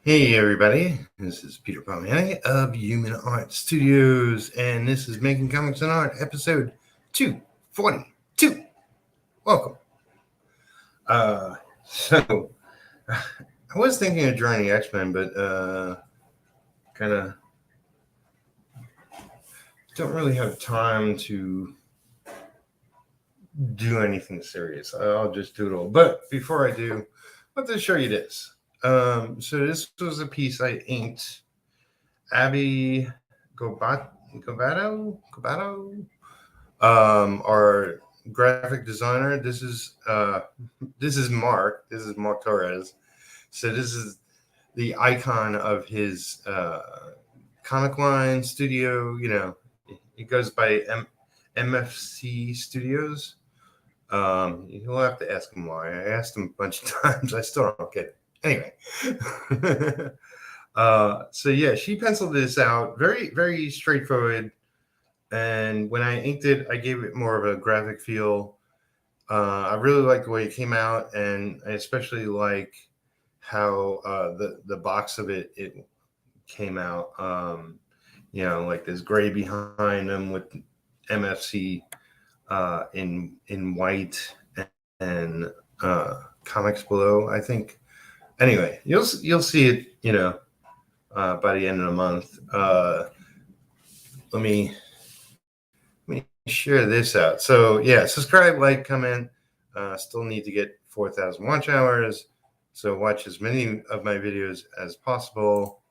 Hey everybody, this is Peter Palmiotti of Human Art Studios, and this is Making Comics and Art, episode 242. Welcome. So I was thinking of joining X-Men, but kind of don't really have time to do anything serious. I'll just doodle. But before I do, I want to show you this. So this was a piece I inked. Abby Gobato, our graphic designer. This is Mark. This is Mark Torres. So this is the icon of his comic line studio. You know, it goes by MFC Studios. You'll have to ask him why. I asked him a bunch of times. I still don't get it. Anyway. So yeah, she penciled this out very, very straightforward. And when I inked it, I gave it more of a graphic feel. I really like the way it came out, and I especially like how the box of it came out. You know, like there's gray behind them with MFC in white and comics below, I think. Anyway, you'll see it, you know, by the end of the month. Let me share this out. So yeah, subscribe, like, comment. Still need to get 4,000 watch hours, so watch as many of my videos as possible.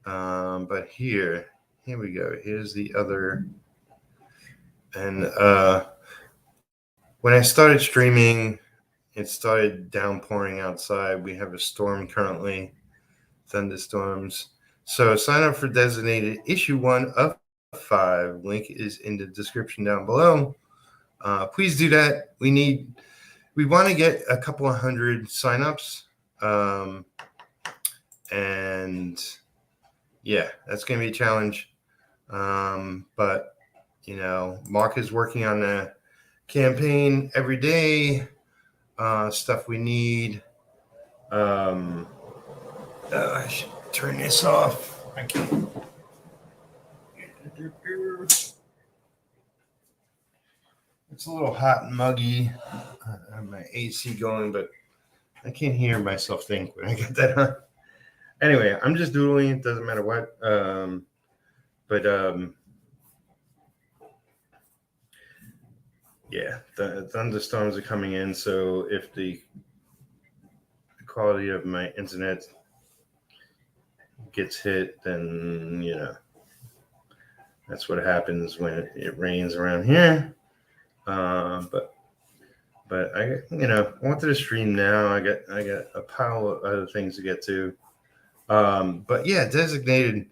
But here we go. Here's the other. And when I started streaming, it started downpouring outside. We have a storm currently, thunderstorms. So sign up for designated issue 1 of 5. Link is in the description down below. Please do that. We want to get a couple of hundred signups. And yeah, that's going to be a challenge. But you know, Mark is working on the campaign every day. Stuff we need. I should turn this off. I can't. It's a little hot and muggy. I have my AC going, but I can't hear myself think when I get that on. Anyway, I'm just doodling. It doesn't matter what. Yeah, the thunderstorms are coming in. So if the quality of my internet gets hit, then you know that's what happens when it rains around here. But I wanted to stream now. I got a pile of other things to get to. But yeah, designated.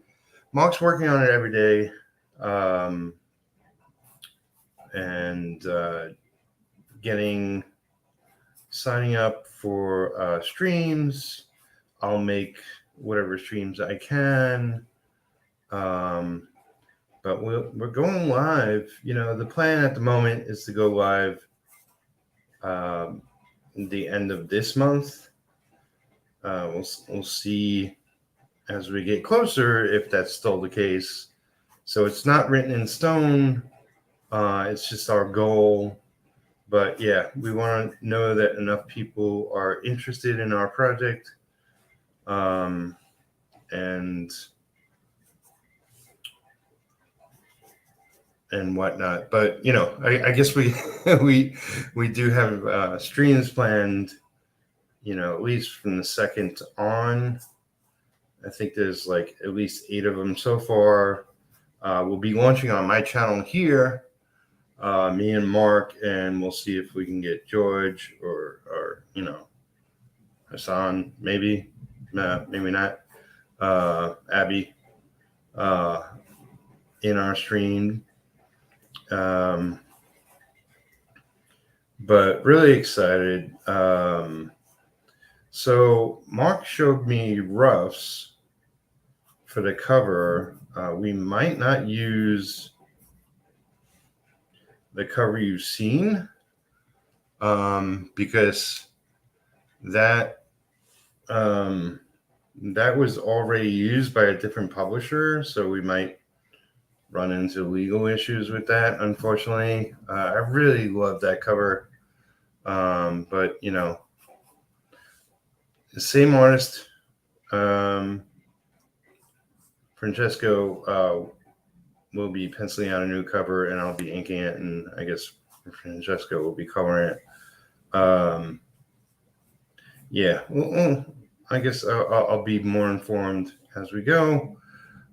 Mark's working on it every day. And signing up for streams. I'll make whatever streams I can. But we're going live. You know, the plan at the moment is to go live the end of this month. We'll see as we get closer if that's still the case. So it's not written in stone. It's just our goal. But yeah, we want to know that enough people are interested in our project. And whatnot. But you know, I guess we we do have streams planned, you know, at least from the 2nd on. I think there's like at least 8 of them so far. We'll be launching on my channel here, me and Mark, and we'll see if we can get George or you know, Hassan, maybe not, Abby in our stream. But really excited. So Mark showed me roughs for the cover. We might not use the cover you've seen because that that was already used by a different publisher, so we might run into legal issues with that, unfortunately. I really love that cover. But, you know, the same artist, Francesco, will be penciling out a new cover, and I'll be inking it, and I guess Francesco will be coloring it. Yeah, well, I guess I'll be more informed as we go.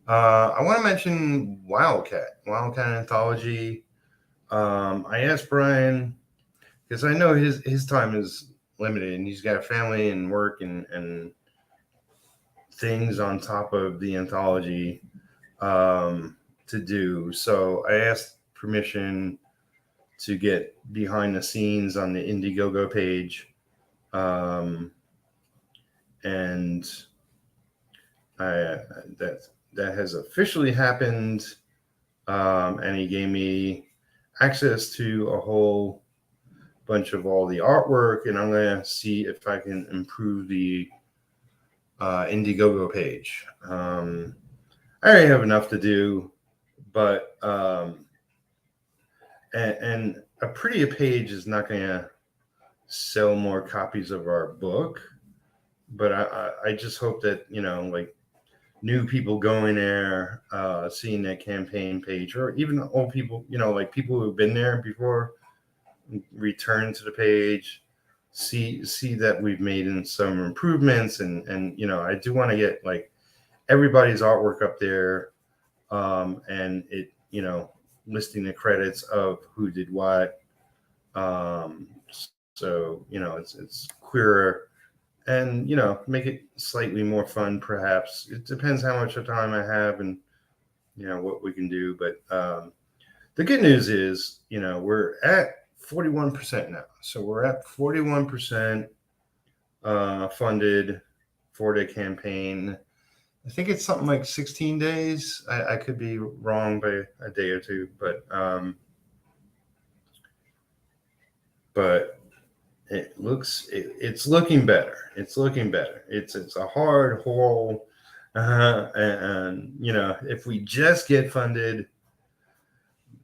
I want to mention Wildcat Anthology. I asked Brian, because I know his time is limited, and he's got a family and work and things on top of the anthology to do. So I asked permission to get behind the scenes on the Indiegogo page, and that has officially happened. And he gave me access to a whole bunch of all the artwork, and I'm gonna see if I can improve the Indiegogo page. I already have enough to do, but and a prettier page is not gonna sell more copies of our book, but I just hope that, you know, like new people going there, seeing that campaign page, or even old people, you know, like people who've been there before, return to the page, see that we've made in some improvements, and you know, I do want to get like everybody's artwork up there, and it, you know, listing the credits of who did what, so you know, it's queerer, and you know, make it slightly more fun. Perhaps it depends how much time I have and, you know, what we can do. But the good news is, you know, we're at 41% now. So we're at 41% funded for the campaign. I think it's something like 16 days. I could be wrong by a day or two, but it's looking better. It's looking better. It's a hard hole, and you know, if we just get funded,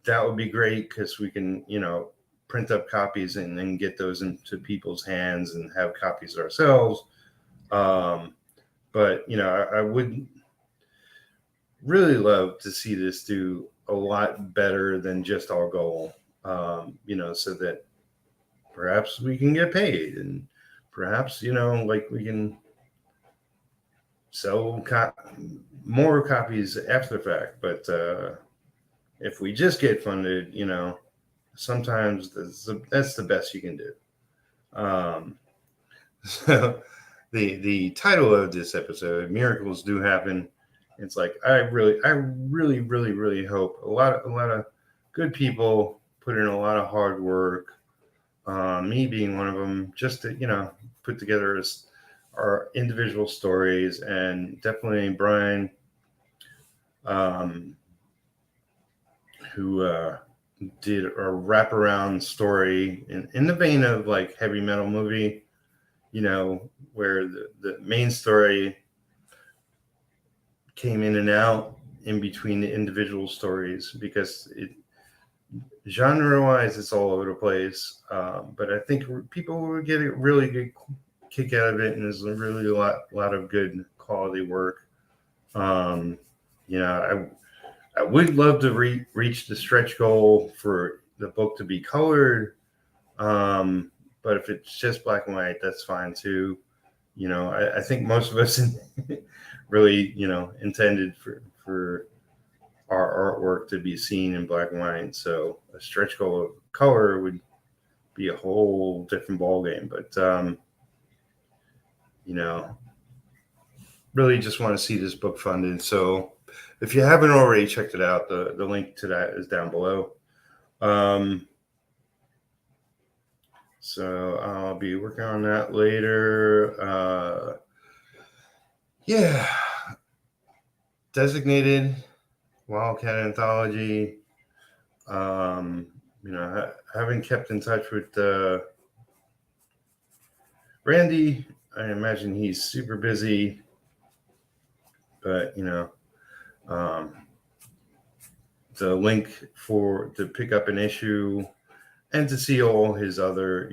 that would be great, because we can, you know, print up copies and then get those into people's hands and have copies ourselves. But you know, I would really love to see this do a lot better than just our goal. You know, so that perhaps we can get paid, and perhaps, you know, like we can sell more copies after the fact. But if we just get funded, you know, sometimes that's the best you can do. So the title of this episode, "Miracles Do Happen." It's like I really hope a lot of good people put in a lot of hard work. Me being one of them, just to, you know, put together our individual stories, and definitely Brian, who did a wraparound story in the vein of like Heavy Metal Movie, you know, where the main story came in and out in between the individual stories, because it, genre-wise, it's all over the place. But I think people will get a really good kick out of it, and there's really a lot of good quality work. You know, I would love to reach the stretch goal for the book to be colored. But if it's just black and white, that's fine too. You know, I think most of us really, you know, intended for our artwork to be seen in black and white. So a stretch goal of color would be a whole different ballgame. But, you know, really just want to see this book funded. So if you haven't already checked it out, the link to that is down below. So I'll be working on that later. Yeah. Designated Wildcat Anthology. You know, I haven't kept in touch with Randy. I imagine he's super busy. but the link to pick up an issue and to see all his other,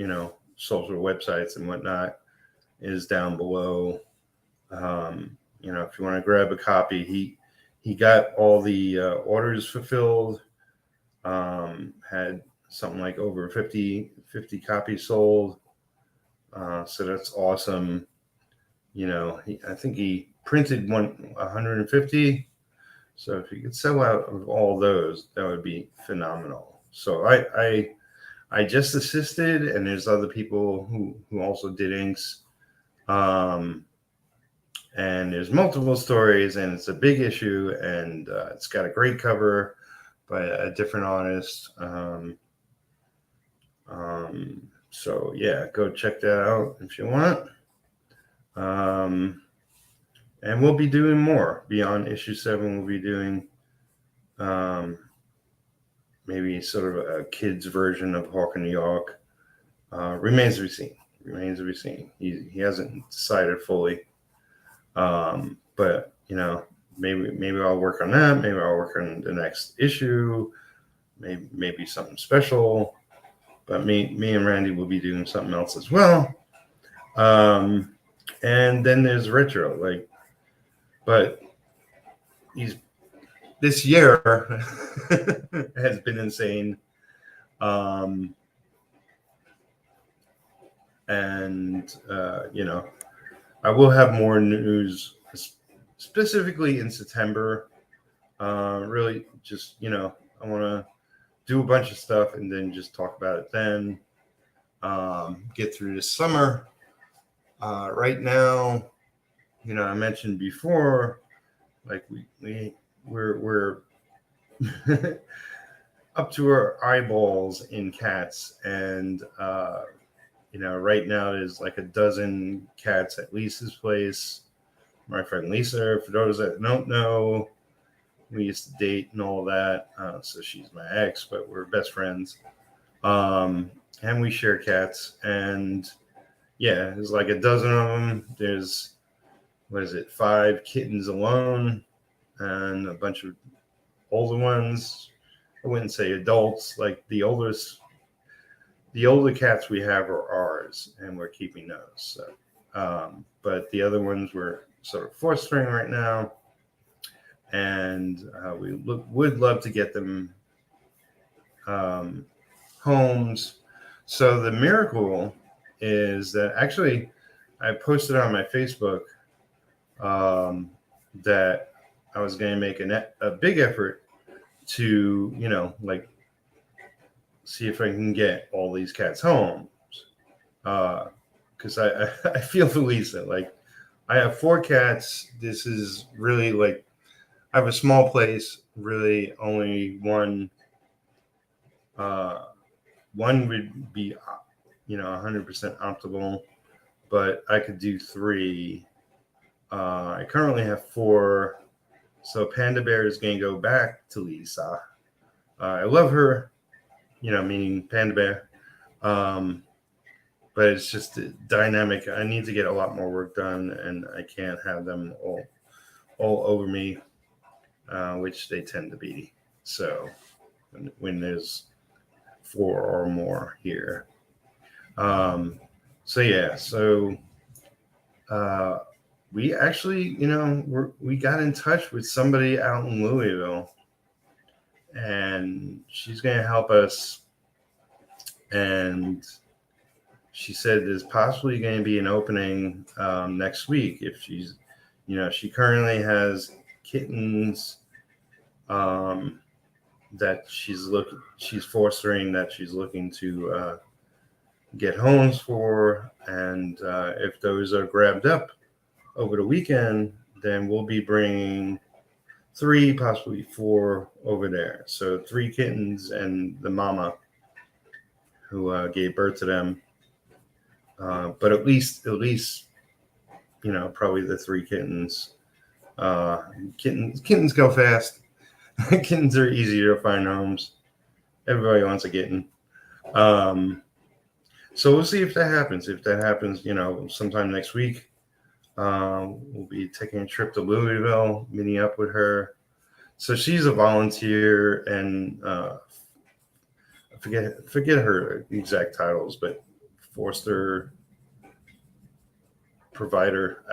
social websites and whatnot is down below. If you want to grab a copy, he got all the orders fulfilled. Had something like over 50 copies sold. So that's awesome. I think he printed 150. So if you could sell out of all those, that would be phenomenal. So I just assisted, and there's other people who also did inks. And there's multiple stories, and it's a big issue, and it's got a great cover by a different artist. So yeah, go check that out if you want. And we'll be doing more beyond issue 7. We'll be doing maybe sort of a kid's version of Hawk in New York. Remains to be seen. He hasn't decided fully. But maybe I'll work on that. Maybe I'll work on the next issue. Maybe something special. But me and Randy will be doing something else as well. And then there's retro, but this year has been insane. And I will have more news specifically in September. Really just, I want to do a bunch of stuff and then just talk about it then. Get through this summer. Right now, I mentioned before, we're up to our eyeballs in cats, and right now there's like a dozen cats at Lisa's place. My friend Lisa, for those that don't know, we used to date and all that. So she's my ex, but we're best friends. And we share cats, and yeah, there's like a dozen of them. There's 5 kittens alone, and a bunch of older ones. I wouldn't say adults. Like the older cats we have are ours, and we're keeping those. So, but the other ones we're sort of fostering right now, and we would love to get them homes. So the miracle is that actually I posted on my Facebook that I was going to make a big effort to, see if I can get all these cats homes. Because I feel for Lisa. I have 4 cats. This is really I have a small place, really only one. One would be, 100% optimal, but I could do 3. I currently have 4. So Panda Bear is going to go back to Lisa. I love her, meaning Panda Bear. But it's just dynamic. I need to get a lot more work done, and I can't have them all over me, which they tend to be. So when there's 4 or more here. We actually, we got in touch with somebody out in Louisville, and she's going to help us. And she said there's possibly going to be an opening next week if she's, she currently has kittens that she's fostering, that she's looking to get homes for, and if those are grabbed up over the weekend, then we'll be bringing 3, possibly 4 over there. So 3 kittens and the mama who gave birth to them. But at least, probably the 3 kittens. Kittens go fast. Kittens are easier to find homes. Everybody wants a kitten. So we'll see if that happens. If that happens, sometime next week. We'll be taking a trip to Louisville, meeting up with her. So she's a volunteer, and I forget her exact titles, but foster provider.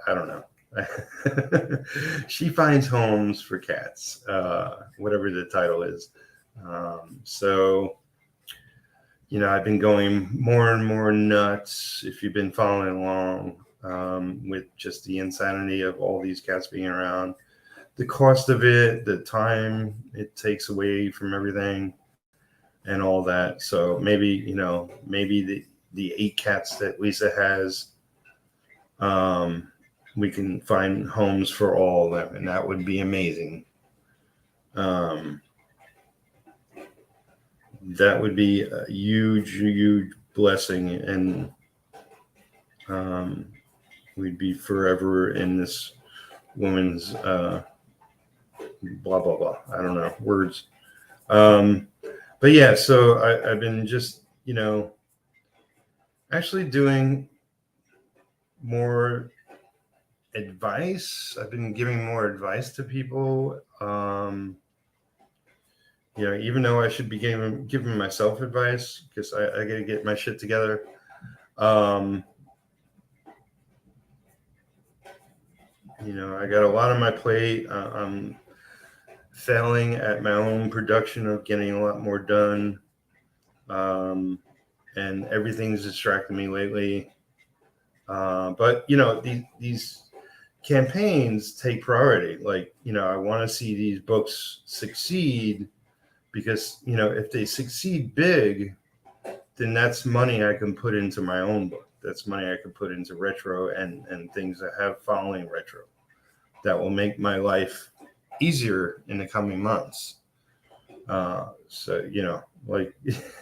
I don't know. She finds homes for cats, whatever the title is. So, I've been going more and more nuts, if you've been following along, with just the insanity of all these cats being around, the cost of it, the time it takes away from everything, and all that. So maybe the 8 cats that Lisa has, we can find homes for all of them, and that would be amazing. That would be a huge blessing, and we'd be forever in this woman's blah blah blah. I don't know words. But yeah, so I've been just actually doing more advice. I've been giving more advice to people. Even though I should be giving myself advice, because I got to get my shit together. I got a lot on my plate. I'm failing at my own production of getting a lot more done. And everything's distracting me lately. But these campaigns take priority. Like, I want to see these books succeed, because if they succeed big, then that's money I can put into my own book. That's money I can put into retro and things that have following retro that will make my life easier in the coming months. So like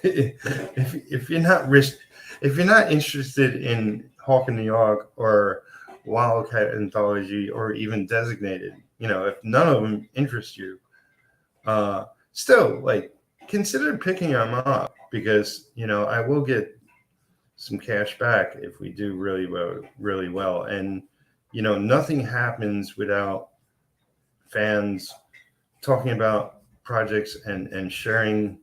if you're not interested in Hawk in New York or Wildcat Anthology or even Designated, if none of them interest you, still, like, consider picking them up, because I will get some cash back if we do really well. And nothing happens without fans talking about projects and sharing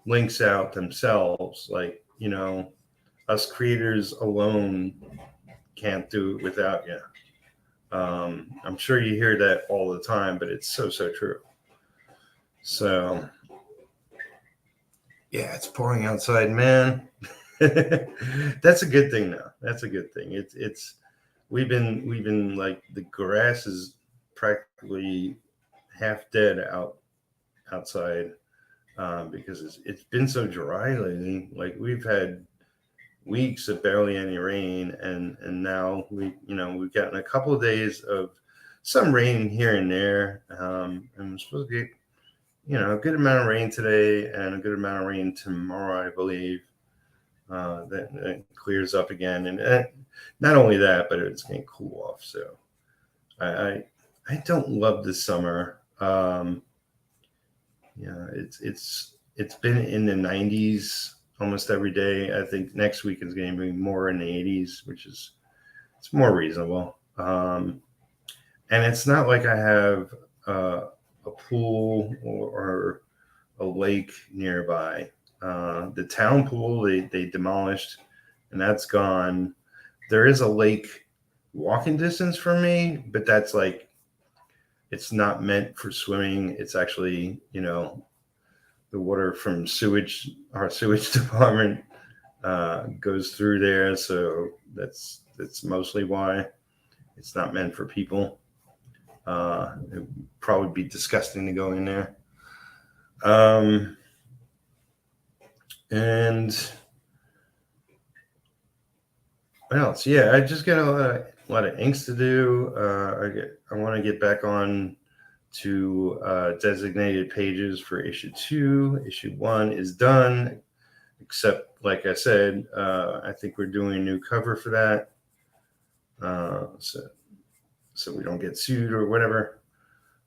links out themselves. Like, us creators alone can't do it without you. I'm sure you hear that all the time, but it's so true. So yeah, it's pouring outside, man. That's a good thing now. That's a good thing. It's we've been like, the grass is practically half dead outside, because it's been so dry lately. Like, we've had weeks of barely any rain, and now we've gotten a couple of days of some rain here and there, and we're supposed to get a good amount of rain today and a good amount of rain tomorrow, I believe. That clears up again, and not only that, but it's going to cool off. So I don't love this summer. It's been in the 90s almost every day. I think next week is going to be more in the 80s, it's more reasonable. And it's not like I have a pool or a lake nearby. The town pool they demolished, and that's gone. There is a lake walking distance from me, but that's like, it's not meant for swimming. It's actually, the water from our sewage department goes through there. So that's mostly why it's not meant for people. It would probably be disgusting to go in there. And what else? Yeah, I just got a lot of inks to do. I want to get back on to designated pages for issue 2. Issue 1 is done, except, like I said, I think we're doing a new cover for that, so we don't get sued or whatever.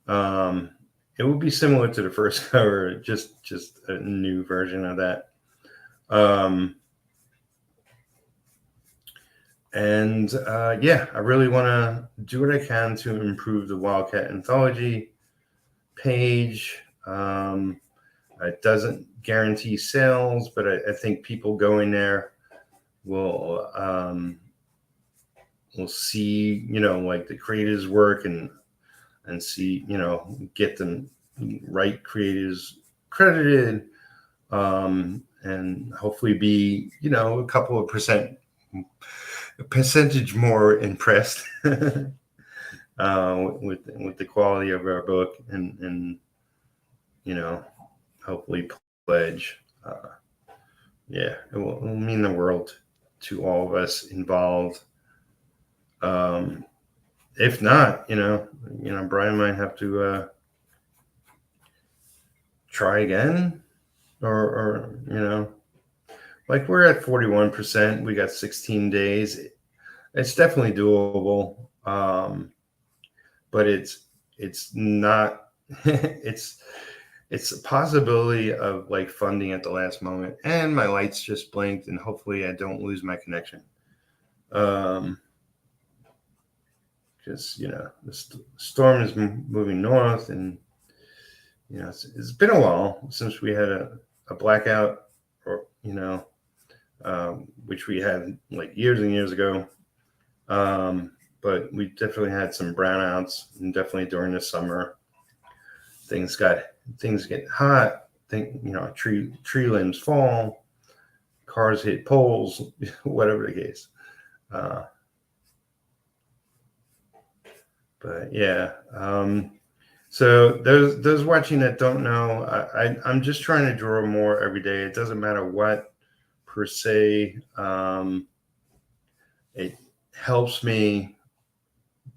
It will be similar to the first cover, just a new version of that. And yeah, I really want to do what I can to improve the Wildcat Anthology page. It doesn't guarantee sales, but I think people going there will see, like the creators' work and see, get them right creators credited, and hopefully be, a couple of percentage more impressed with the quality of our book, and hopefully pledge. Yeah, it'll mean the world to all of us involved. If not, Brian might have to try again, or like we're at 41%. We got 16 days. It's definitely doable, but it's not. It's a possibility of like funding at the last moment. And my lights just blinked, and hopefully I don't lose my connection. Because the storm is moving north, and it's been a while since we had a blackout, or which we had like years and years ago. But we definitely had some brownouts, and definitely during the summer, things get hot. Tree limbs fall, cars hit poles, whatever the case. But yeah, so those watching that don't know, I'm just trying to draw more every day. It doesn't matter what per se. It helps me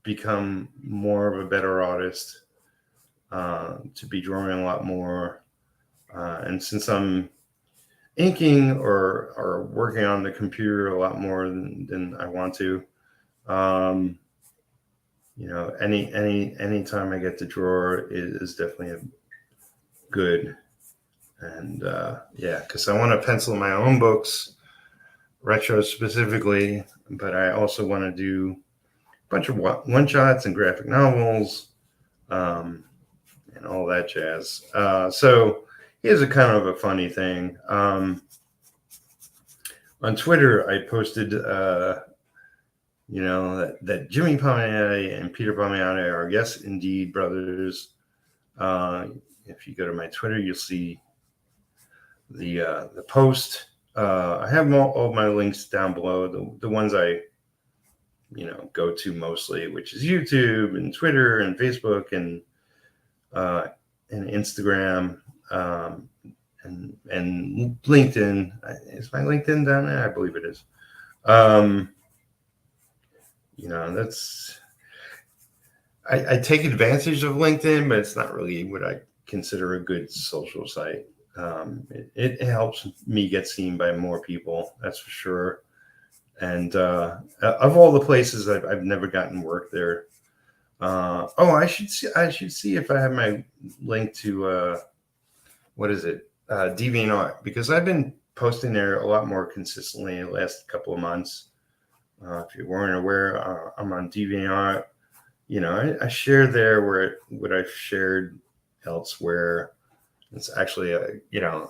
become more of a better artist, to be drawing a lot more. And since I'm inking or working on the computer a lot more than I want to, any time I get to draw is definitely good. And yeah, because I want to pencil my own books, retro specifically, but I also want to do a bunch of one-shots and graphic novels, and all that jazz. So here's a kind of a funny thing. On Twitter, I posted, that Jimmy Palmiotti and Peter Palmiotti are, yes, indeed, brothers. If you go to my Twitter, you'll see the post. I have all my links down below, the ones I go to mostly, which is YouTube and Twitter and Facebook and Instagram, and LinkedIn. Is my LinkedIn down there? I believe it is. That's, I take advantage of LinkedIn, but it's not really what I consider a good social site. It helps me get seen by more people, that's for sure. And of all the places, I've never gotten work there. I should see if I have my link to what is it, DeviantArt, because I've been posting there a lot more consistently the last couple of months. If you weren't aware, I'm on DeviantArt. I share there what I've shared elsewhere. It's actually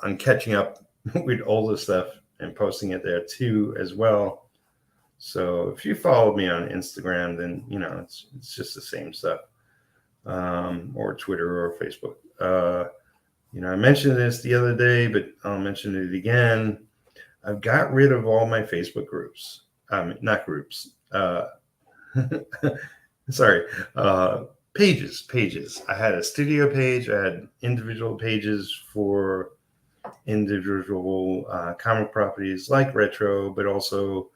I'm catching up with older stuff and posting it there too as well. So if you follow me on Instagram, then it's just the same stuff, or Twitter or Facebook. I mentioned this the other day, but I'll mention it again. I've got rid of all my Facebook groups. Not groups. Sorry. Pages. I had a studio page. I had individual pages for individual comic properties like retro, but also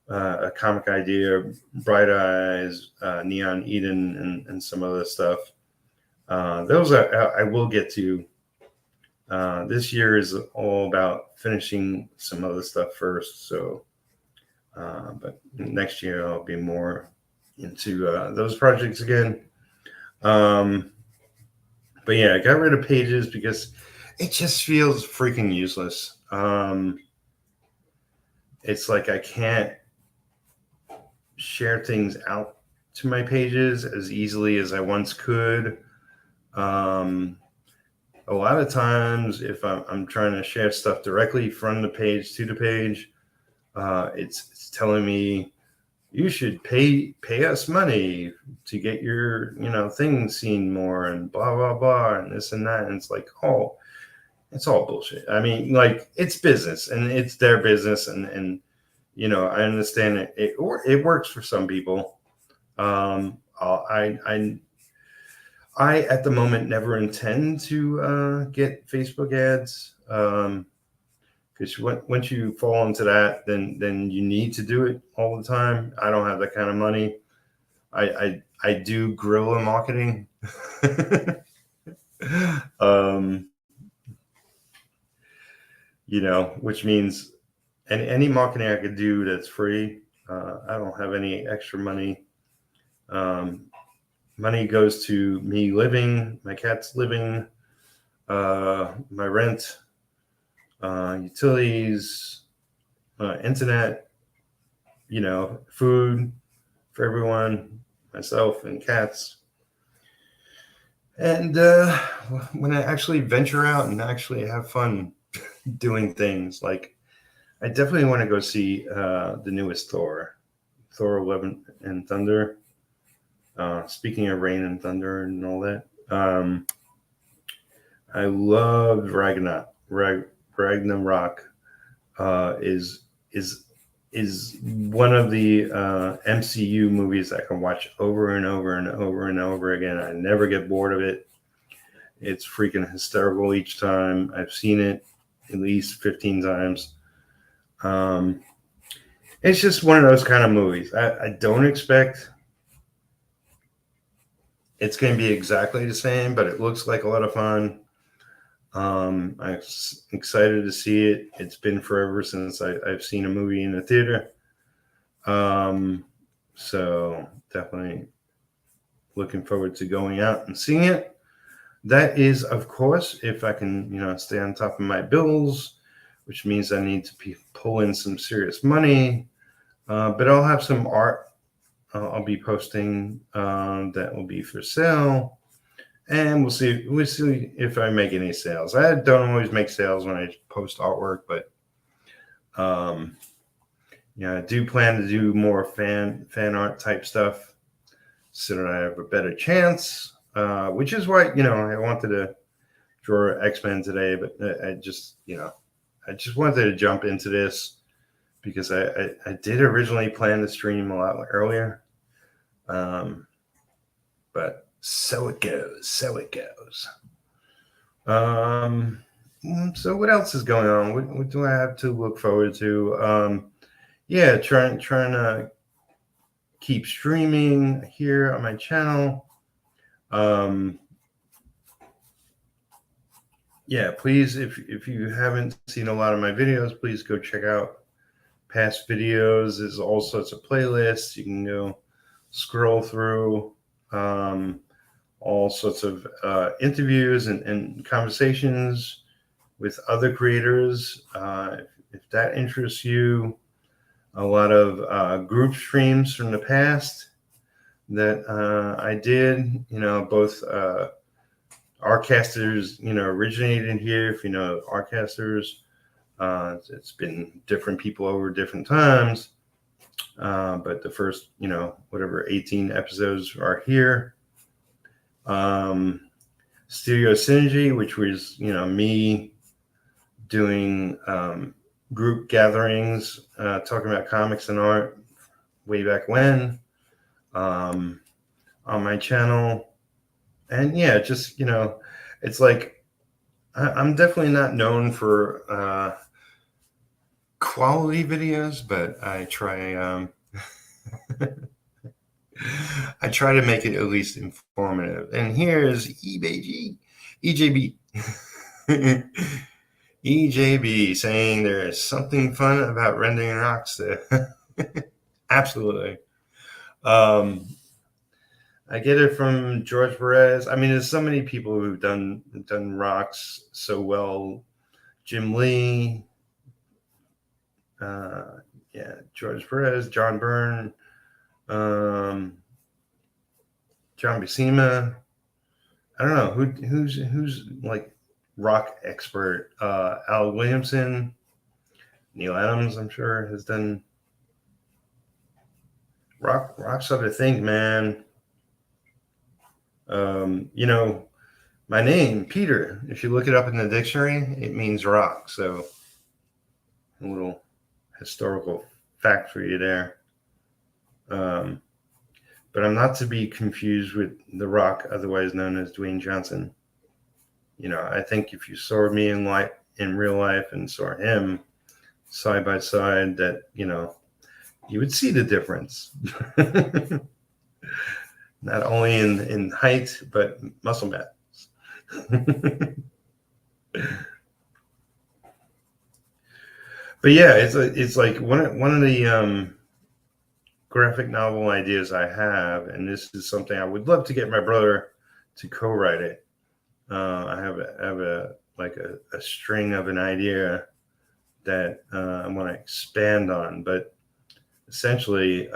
a comic idea, Bright Eyes, Neon Eden, and some other stuff. Those I will get to. This year is all about finishing some other stuff first. So, but next year I'll be more into those projects again. But yeah, I got rid of pages because it just feels freaking useless. It's like I can't share things out to my pages as easily as I once could. A lot of times, if I'm trying to share stuff directly from the page to the page, it's telling me you should pay us money to get your thing seen more and blah blah blah and this and that. And it's like, oh, it's all bullshit. I mean, like, it's business and it's their business, and I understand it works for some people. I at the moment never intend to get Facebook ads, because once you fall into that, then you need to do it all the time. I don't have that kind of money. I do guerrilla marketing, which means any marketing I could do that's free. I don't have any extra money. Money goes to me living, my cat's living, my rent, utilities, internet, food for everyone, myself and cats. And when I actually venture out and actually have fun doing things, like I definitely want to go see the newest Thor 11 and Thunder. Speaking of rain and thunder and all that, I love Ragnarok. Is one of the MCU movies I can watch over and over and over and over again. I never get bored of it. It's freaking hysterical each time. I've seen it at least 15 times. It's just one of those kind of movies. I don't expect it's going to be exactly the same, but it looks like a lot of fun. I'm excited to see it. It's been forever since I've seen a movie in the theater. So definitely looking forward to going out and seeing it. That is, of course, if I can, stay on top of my bills, which means I need to pull in some serious money. But I'll have some art I'll be posting that will be for sale, and we'll see if I make any sales. I don't always make sales when I post artwork, but I do plan to do more fan art type stuff so that I have a better chance. Which is why I wanted to draw X-Men today, but I just wanted to jump into this, because I did originally plan to stream a lot earlier. But so it goes. So what else is going on? What do I have to look forward to? Trying to keep streaming here on my channel. Please, if you haven't seen a lot of my videos, please go check out past videos. There's all sorts of playlists. You can go scroll through all sorts of interviews and conversations with other creators. If that interests you, a lot of group streams from the past that I did, both Artcasters, originated here. If you know Artcasters, it's been different people over different times. But the first, 18 episodes are here. Studio Synergy, which was, me doing group gatherings, talking about comics and art way back when, on my channel. And it's like, I'm definitely not known for quality videos, but I try I try to make it at least informative. And here's EJB EJB saying there's something fun about rendering rocks there. Absolutely. I get it from George Perez. I mean, there's so many people who've done rocks so well. Jim Lee, George Perez, John Byrne, John Buscema. I don't know who's like rock expert. Al Williamson, Neil Adams, I'm sure has done rock. Rock's other thing, man. You know, my name, Peter. If you look it up in the dictionary, it means rock. So a little historical fact for you there. But I'm not to be confused with The Rock, otherwise known as Dwayne Johnson. You know, I think if you saw me in real life and saw him side by side, that, you know, you would see the difference. Not only in height, but muscle mass. But yeah, it's like one of the graphic novel ideas I have, and this is something I would love to get my brother to co-write it. I have a string of an idea that I want to expand on, but essentially,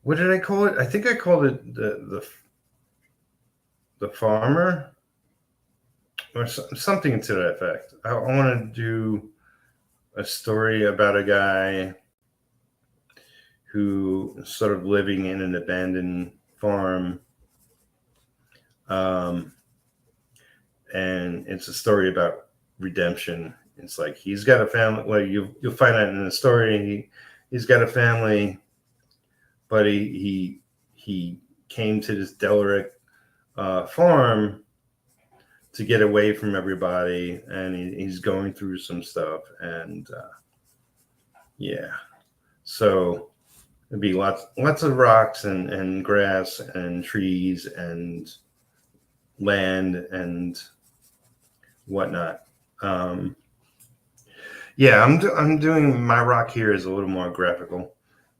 what did I call it? I think I called it the farmer, or something to that effect. I want to do a story about a guy who sort of living in an abandoned farm. And it's a story about redemption. It's like he's got a family. Well, you'll find out in the story. He's got a family, but he came to this derelict farm to get away from everybody, and he's going through some stuff, and yeah, so it'd be lots of rocks and grass and trees and land and whatnot. Yeah, I'm doing my rock here is a little more graphical,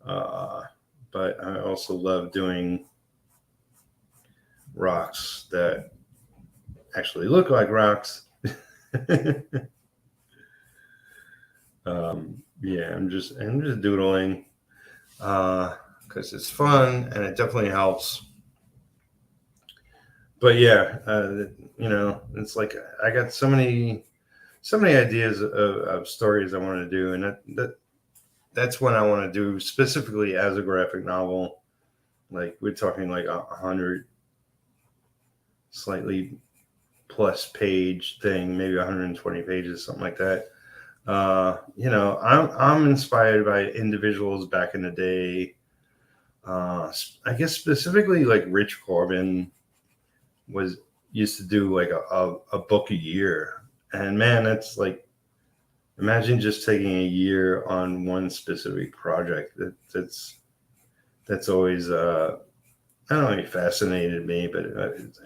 but I also love doing rocks that actually look like rocks. Yeah, I'm just doodling because it's fun and it definitely helps. But yeah, you know, it's like I got so many ideas of stories I want to do, and that's what I want to do specifically as a graphic novel. Like we're talking like 100 slightly plus page thing, maybe 120 pages, something like that. You know, I'm inspired by individuals back in the day. I guess specifically like Rich Corbin used to do like a book a year, and man, that's like, imagine just taking a year on one specific project. That's always I don't know, it fascinated me, but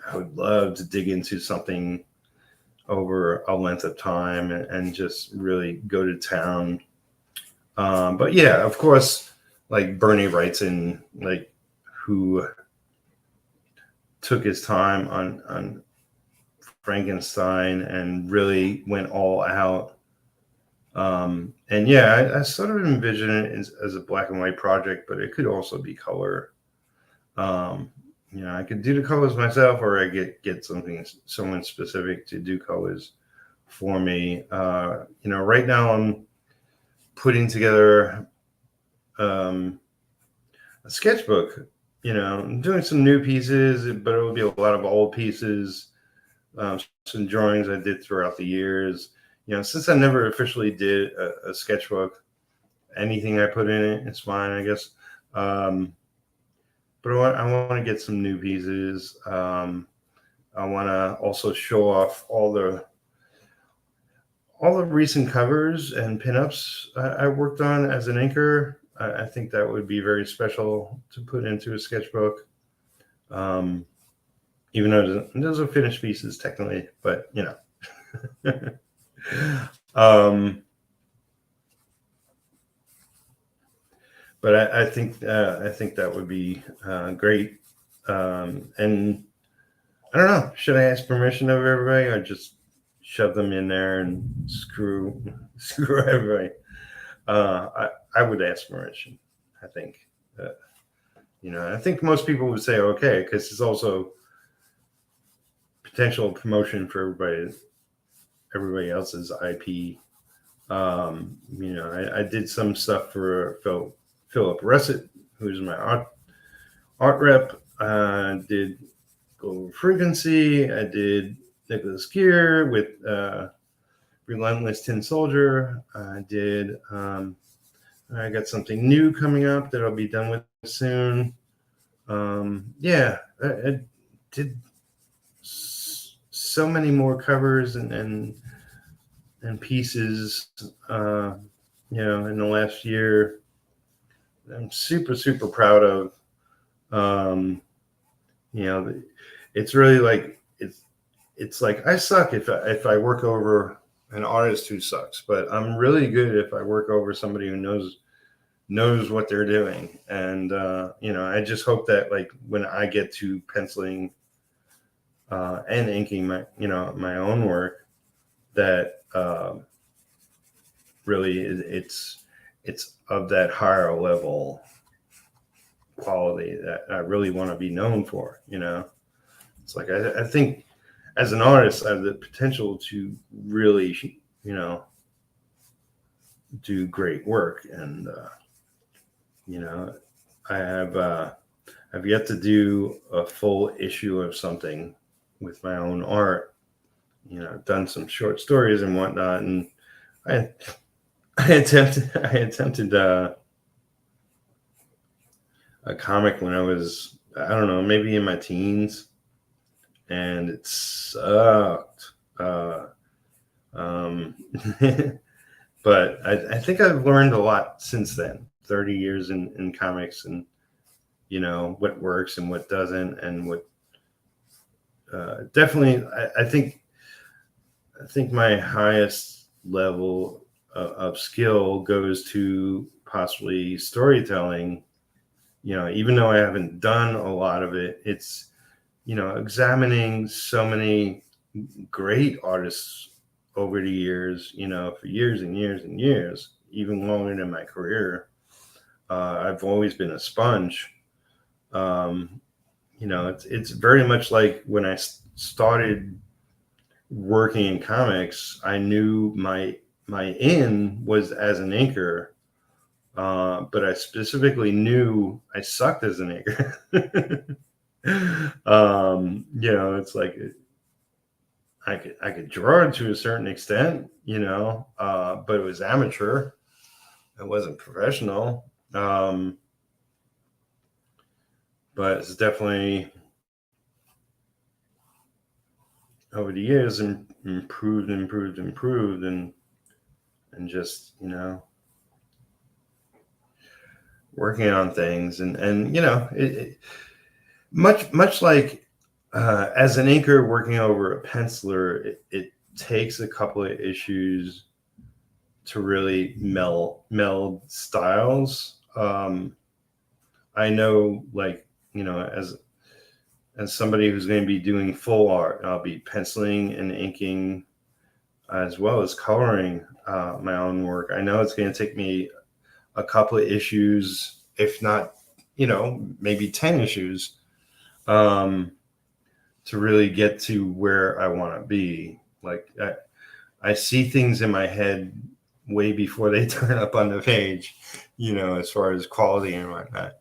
I would love to dig into something over a length of time and just really go to town. But yeah, of course, like Bernie Wrightson, like who took his time on Frankenstein and really went all out. And yeah, I sort of envision it as a black and white project, but it could also be color. You know, I could do the colors myself, or I get someone specific to do colors for me. You know, right now I'm putting together a sketchbook. You know, I'm doing some new pieces, but it will be a lot of old pieces. Some drawings I did throughout the years. You know, since I never officially did a sketchbook, anything I put in it, it's fine, I guess. But I want to get some new pieces. I want to also show off all the recent covers and pinups I worked on as an inker. I think that would be very special to put into a sketchbook. Even though those are finished pieces technically, but you know. But I think that would be great. And I don't know, should I ask permission of everybody or just shove them in there and screw everybody? I would ask permission. I think, I think most people would say okay, because it's also potential promotion for everybody else's IP. I did some stuff for Philip Russet, who's my art rep. Did Global Frequency. I did Nicholas Geer with Relentless Tin Soldier. I did. I got something new coming up that I'll be done with soon. I did so many more covers and pieces, in the last year. I'm super, super proud of. It's really like it's like I suck if I work over an artist who sucks, but I'm really good if I work over somebody who knows what they're doing. And I just hope that like when I get to penciling and inking my own work, that really it's of that higher level quality that I really want to be known for. It's like I think as an artist I have the potential to really do great work. And I've yet to do a full issue of something with my own art. I've done some short stories and whatnot, and I attempted a comic when I was, I don't know, maybe in my teens, and it sucked. But I think I've learned a lot since then. 30 years in comics, and what works and what doesn't, and what definitely I think my highest level of skill goes to possibly storytelling. Even though I haven't done a lot of it, it's examining so many great artists over the years, for years and years and years, even longer than my career. I've always been a sponge. It's very much like when I started working in comics, I knew my in was as an inker, but I specifically knew I sucked as an inker. It's like I could draw it to a certain extent, but it was amateur. It wasn't professional. But it's definitely over the years improved, and just working on things, and it much like as an inker working over a penciler, it takes a couple of issues to really meld styles. I know, like, as somebody who's going to be doing full art, I'll be penciling and inking as well as coloring my own work. I know it's going to take me a couple of issues, if not, maybe 10 issues, to really get to where I want to be. Like I see things in my head way before they turn up on the page, as far as quality and whatnot.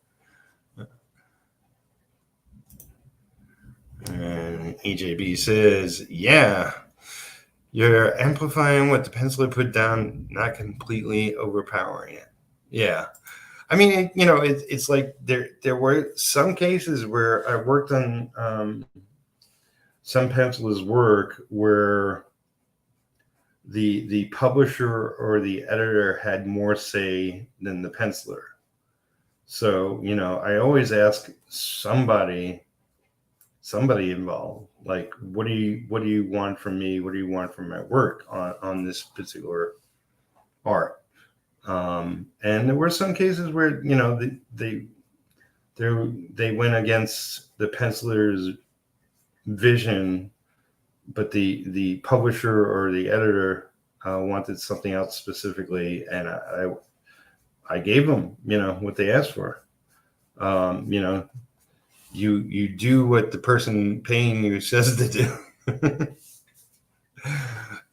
And EJB says, yeah, you're amplifying what the penciler put down, not completely overpowering it. Yeah. I mean, it's like there were some cases where I worked on some pencilers' work where the publisher or the editor had more say than the penciler. So, I always ask somebody involved, like, what do you want from me? What do you want from my work on this particular art? And there were some cases where, they went against the penciler's vision, but the publisher or the editor wanted something else specifically, and I gave them, what they asked for. You do what the person paying you says to do.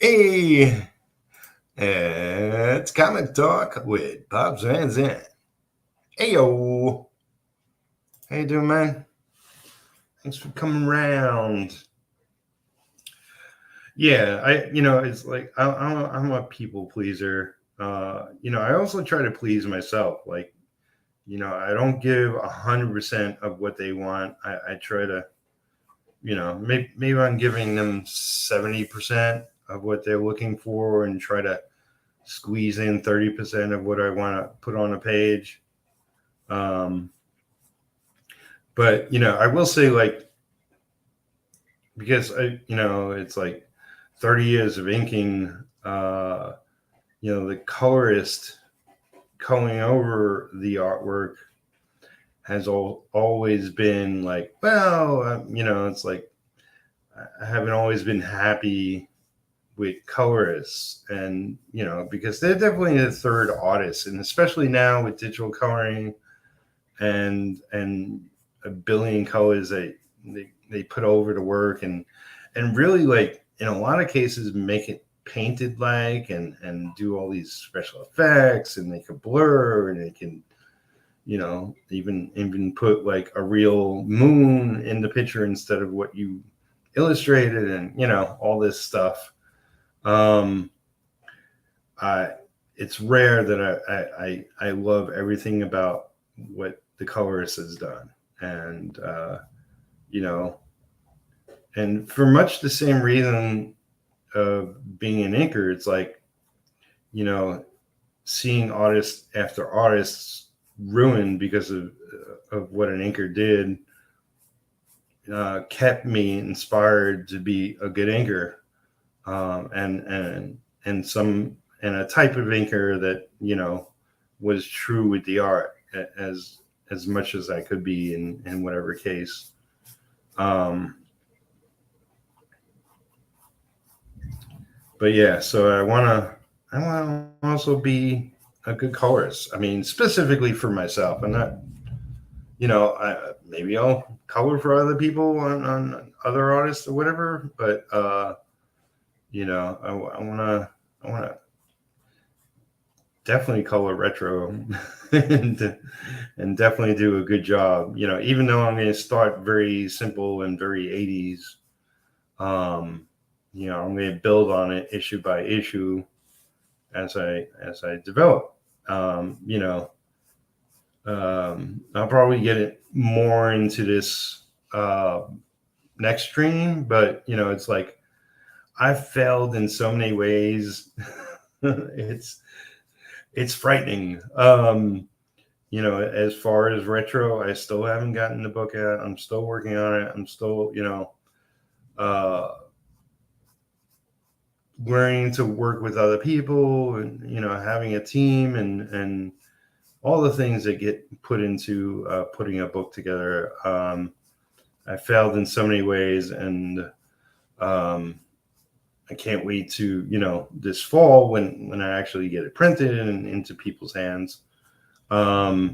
Hey, it's Comic Talk with Pops Van Zandt. Hey, yo. How you doing, man? Thanks for coming around. Yeah, it's like I'm a people pleaser. I also try to please myself. Like, I don't give 100% of what they want. I try to, maybe I'm giving them 70% of what they're looking for and try to squeeze in 30% of what I want to put on a page. But, I will say, like, because it's like 30 years of inking, the colorist going over the artwork has always been like, well, it's like I haven't always been happy with colorists, and because they're definitely the third artist, and especially now with digital coloring and a billion colors they put over the work, and really, like, in a lot of cases make it painted like and do all these special effects, and they can blur, and they can even put like a real moon in the picture instead of what you illustrated, and all this stuff. It's rare that I love everything about what the colorist has done, and and for much the same reason of being an inker, it's like, seeing artists after artists ruined because of what an inker did kept me inspired to be a good inker, and a type of inker that was true with the art as much as I could be in whatever case. But yeah, so I want to also be a good colorist. I mean, specifically for myself, and not, maybe I'll color for other people on other artists or whatever. But I want to definitely color retro and definitely do a good job. Even though I'm going to start very simple and very 80s. I'm going to build on it issue by issue as I develop. I'll probably get it more into this next stream, but it's like I've failed in so many ways. It's frightening. As far as retro, I still haven't gotten the book out. I'm still working on it. I'm still, learning to work with other people, and having a team, and all the things that get put into putting a book together. I failed in so many ways, and I can't wait to this fall when I actually get it printed and into people's hands. But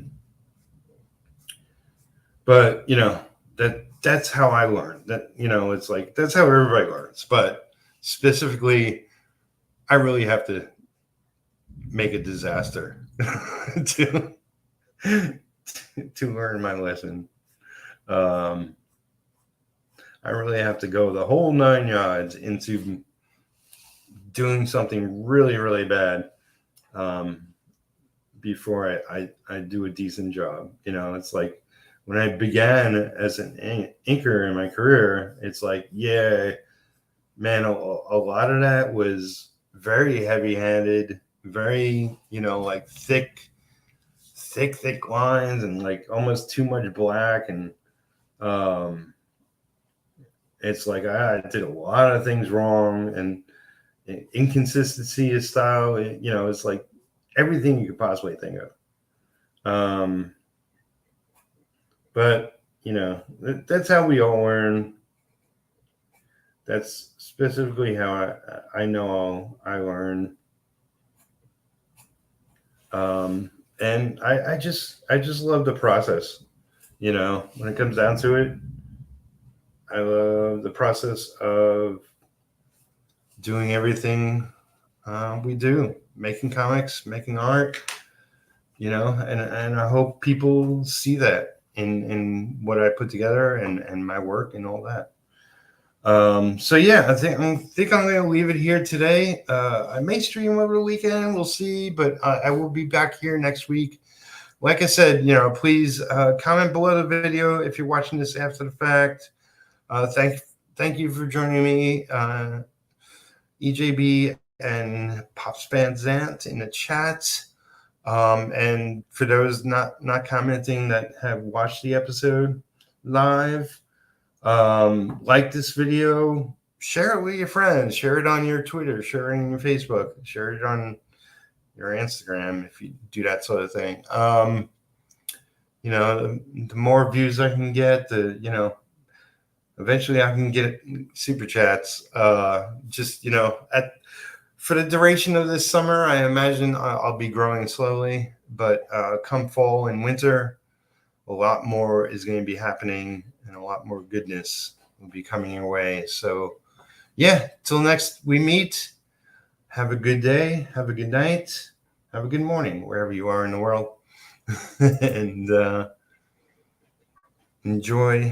that's how I learned. That it's like that's how everybody learns, but specifically, I really have to make a disaster to learn my lesson. I really have to go the whole 9 yards into doing something really, really bad before I do a decent job. It's like when I began as an inker in my career, it's like, yeah, man, a lot of that was very heavy-handed, very, like thick lines, and like almost too much black. And it's like I did a lot of things wrong, and inconsistency of style. It's like everything you could possibly think of. But that's how we all learn. That's specifically how I know I learn. And I just love the process. You know, when it comes down to it, I love the process of doing everything we do, making comics, making art, you know, and I hope people see that in what I put together and my work and all that. So yeah, I think I'm going to leave it here today. I may stream over the weekend. We'll see, but I will be back here next week. Like I said, you know, please comment below the video if you're watching this after the fact. Thank you for joining me, EJB and Popspan Zant in the chat. And for those not commenting that have watched the episode live, like this video, share it with your friends, share it on your Twitter, share it on your Facebook, share it on your Instagram if you do that sort of thing. You know, the more views I can get, the, you know, eventually I can get super chats. Just, you know, for the duration of this summer, I imagine I'll be growing slowly, but come fall and winter, a lot more is going to be happening and a lot more goodness will be coming your way. So yeah, till next we meet, have a good day, have a good night, have a good morning, wherever you are in the world. And enjoy